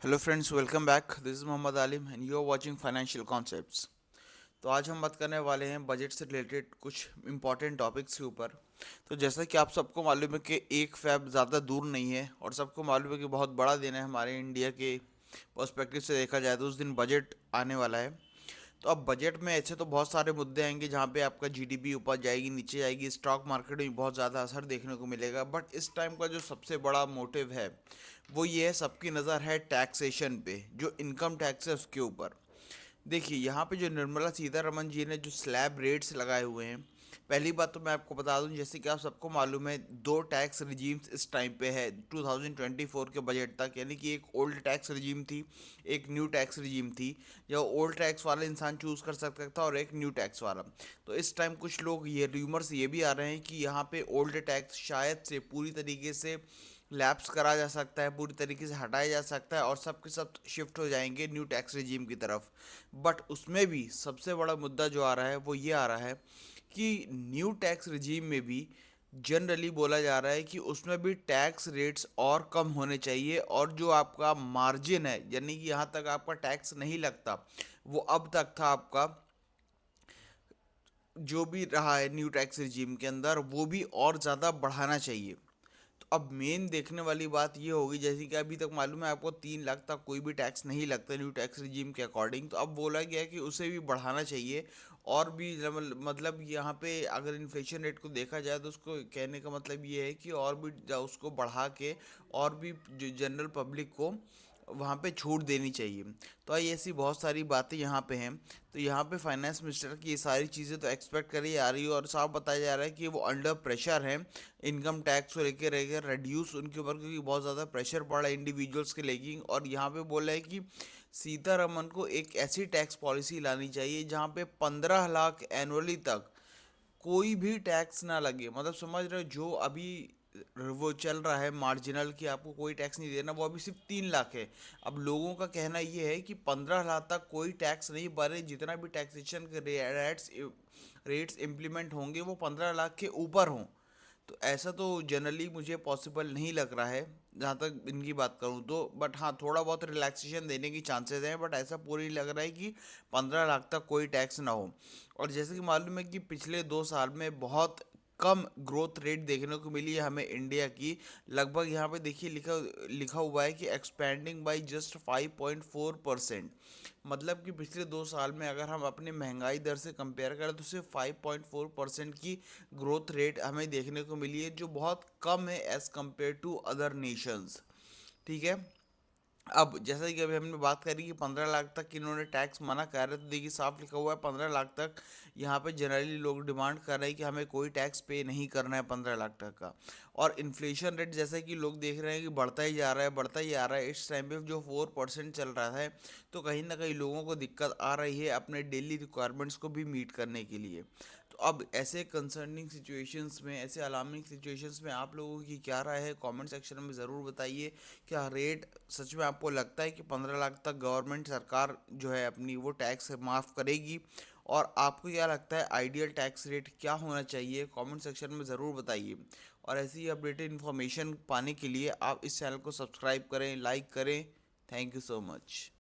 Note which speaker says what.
Speaker 1: Hello friends, welcome back. This is Mohammad Alim and you are watching financial concepts. तो आज हम बात करने वाले हैं बजट से रिलेटेड कुछ इंपॉर्टेंट टॉपिक्स के ऊपर। तो जैसा कि आप सबको मालूम है कि 1 फ़ेब ज़्यादा दूर नहीं है और सबको मालूम है कि बहुत बड़ा दिन है हमारे इंडिया के पर्सपेक्टिव से देखा जाए तो उस दिन बजट आने वाला है। तो अब बजट में ऐसे तो बहुत सारे मुद्दे आएंगे जहाँ पे आपका जीडीपी ऊपर जाएगी, नीचे जाएगी, स्टॉक मार्केट में बहुत ज़्यादा असर देखने को मिलेगा। बट इस टाइम का जो सबसे बड़ा मोटिव है वो ये है, सबकी नज़र है टैक्सेशन पे, जो इनकम टैक्स है उसके ऊपर। देखिए यहाँ पे जो निर्मला सीतारमन जी ने जो स्लैब रेट्स लगाए हुए हैं, पहली बात तो मैं आपको बता दूं, जैसे कि आप सबको मालूम है दो टैक्स रिजीम्स इस टाइम पे है 2024 के बजट तक। यानी कि एक ओल्ड टैक्स रिजीम थी, एक न्यू टैक्स रिजीम थी। जो ओल्ड टैक्स वाला इंसान चूज़ कर सकता था और एक न्यू टैक्स वाला। तो इस टाइम कुछ लोग, ये र्यूमर्स ये भी आ रहे हैं कि यहाँ पे ओल्ड टैक्स शायद से पूरी तरीके से लैप्स करा जा सकता है, पूरी तरीके से हटाया जा सकता है और सब के सब शिफ्ट हो जाएंगे न्यू टैक्स रिजीम की तरफ। बट उसमें भी सबसे बड़ा मुद्दा जो आ रहा है वो ये आ रहा है कि न्यू टैक्स रिजीम में भी जनरली बोला जा रहा है कि उसमें भी टैक्स रेट्स और कम होने चाहिए, और जो आपका मार्जिन है, यानी कि यहाँ तक आपका टैक्स नहीं लगता, वो अब तक था आपका, जो भी रहा है न्यू टैक्स रिजीम के अंदर, वो भी और ज़्यादा बढ़ाना चाहिए। तो अब मेन देखने वाली बात ये होगी, जैसे कि अभी तक मालूम है आपको 3 लाख तक कोई भी टैक्स नहीं लगता न्यू टैक्स रिजीम के अकॉर्डिंग। तो अब बोला गया है कि उसे भी बढ़ाना चाहिए। और भी मतलब यहाँ पे अगर इन्फ्लेशन रेट को देखा जाए तो उसको कहने का मतलब ये है कि और भी उसको बढ़ा के और भी जो जनरल पब्लिक को वहाँ पे छूट देनी चाहिए। तो ये ऐसी बहुत सारी बातें यहाँ पे हैं। तो यहाँ पे फाइनेंस मिनिस्टर की ये सारी चीज़ें तो एक्सपेक्ट करी जा रही है और साफ बताया जा रहा है कि वो अंडर प्रेशर है इनकम टैक्स को लेकर रहेगा रिड्यूस उनके ऊपर, क्योंकि बहुत ज़्यादा प्रेशर पड़ रहा है इंडिविजुअल्स के लेकिन। और यहाँ पे बोला है कि सीतारमन को एक ऐसी टैक्स पॉलिसी लानी चाहिए जहाँ पे 15 लाख एनुअली तक कोई भी टैक्स ना लगे। मतलब समझ रहे हो, जो अभी वो चल रहा है मार्जिनल कि आपको कोई टैक्स नहीं देना, वो अभी सिर्फ 3 लाख है। अब लोगों का कहना ये है कि 15 लाख तक कोई टैक्स नहीं भरे, जितना भी टैक्सेशन के रेट्स इम्प्लीमेंट होंगे वो 15 लाख के ऊपर हों। तो ऐसा तो जनरली मुझे पॉसिबल नहीं लग रहा है जहाँ तक इनकी बात करूँ तो। बट हाँ, थोड़ा बहुत रिलैक्सेशन देने की चांसेस हैं, बट ऐसा पूरी लग रहा है कि 15 लाख तक कोई टैक्स ना हो। और जैसे कि मालूम है कि पिछले 2 साल में बहुत कम ग्रोथ रेट देखने को मिली है हमें इंडिया की। लगभग यहाँ पे देखिए लिखा लिखा हुआ है कि एक्सपेंडिंग बाई जस्ट 5.4%। मतलब कि पिछले 2 साल में अगर हम अपने महंगाई दर से कंपेयर करें तो सिर्फ 5.4% की ग्रोथ रेट हमें देखने को मिली है, जो बहुत कम है as compare to other nations. ठीक है। अब जैसा कि अभी हमने बात करी कि 15 लाख तक इन्होंने टैक्स मना कर रहे, तो देखिए साफ लिखा हुआ है 15 लाख तक। यहाँ पे जनरली लोग डिमांड कर रहे हैं कि हमें कोई टैक्स पे नहीं करना है 15 लाख तक का। और इन्फ्लेशन रेट जैसा कि लोग देख रहे हैं कि बढ़ता ही जा रहा है, बढ़ता ही आ रहा है। इस टाइम पे जो 4% चल रहा है, तो कहीं ना कहीं लोगों को दिक्कत आ रही है अपने डेली रिक्वायरमेंट्स को भी मीट करने के लिए। तो अब ऐसे कंसर्निंग सिचुएशंस में, ऐसे अलार्मिंग सिचुएशंस में आप लोगों की क्या राय है, कमेंट सेक्शन में ज़रूर बताइए। क्या रेट सच में आपको लगता है कि 15 लाख तक गवर्नमेंट सरकार जो है अपनी वो टैक्स माफ़ करेगी? और आपको क्या लगता है आइडियल टैक्स रेट क्या होना चाहिए, कमेंट सेक्शन में ज़रूर बताइए। और ऐसी ही अपडेटेड इन्फॉर्मेशन पाने के लिए आप इस चैनल को सब्सक्राइब करें, लाइक करें। Thank you so much.